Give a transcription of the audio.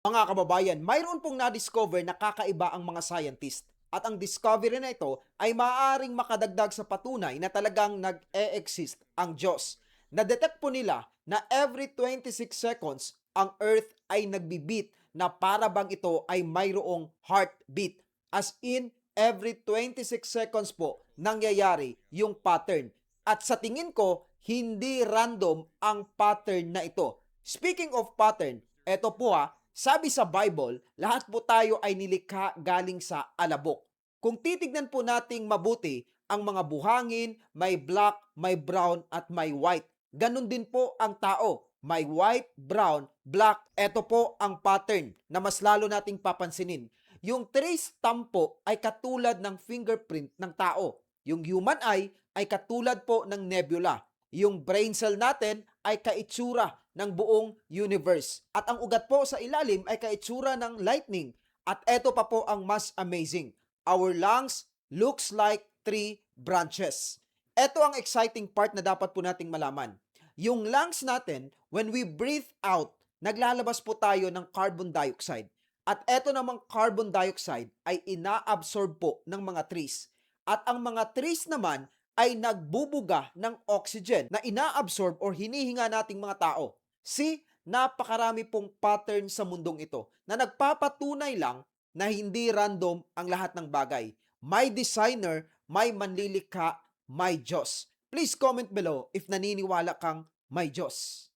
Mga kababayan, mayroon pong na-discover na kakaiba ang mga scientist. At ang discovery na ito ay maaaring makadagdag sa patunay na talagang nag-e-exist ang Diyos. Na-detect po nila na every 26 seconds ang Earth ay nagbibit na para bang ito ay mayroong heartbeat. As in, every 26 seconds po nangyayari yung pattern. At sa tingin ko, hindi random ang pattern na ito. Speaking of pattern, eto po sabi sa Bible, lahat po tayo ay nilikha galing sa alabok. Kung titignan po nating mabuti, ang mga buhangin, may black, may brown, at may white. Ganon din po ang tao. May white, brown, black. Ito po ang pattern na mas lalo nating papansinin. Yung trace stamp po ay katulad ng fingerprint ng tao. Yung human eye ay katulad po ng nebula. Yung brain cell natin ay kaitsura ng buong universe. At ang ugat po sa ilalim ay kaitsura ng lightning. At eto pa po ang mas amazing. Our lungs looks like three branches. Eto ang exciting part na dapat po nating malaman. Yung lungs natin, when we breathe out, naglalabas po tayo ng carbon dioxide. At eto namang carbon dioxide ay inaabsorb po ng mga trees. At ang mga trees naman ay nagbubuga ng oxygen na inaabsorb or hinihinga nating mga tao. See, napakarami pong pattern sa mundong ito na nagpapatunay lang na hindi random ang lahat ng bagay. May designer, may manlilikha, may Diyos. Please comment below if naniniwala kang may Diyos.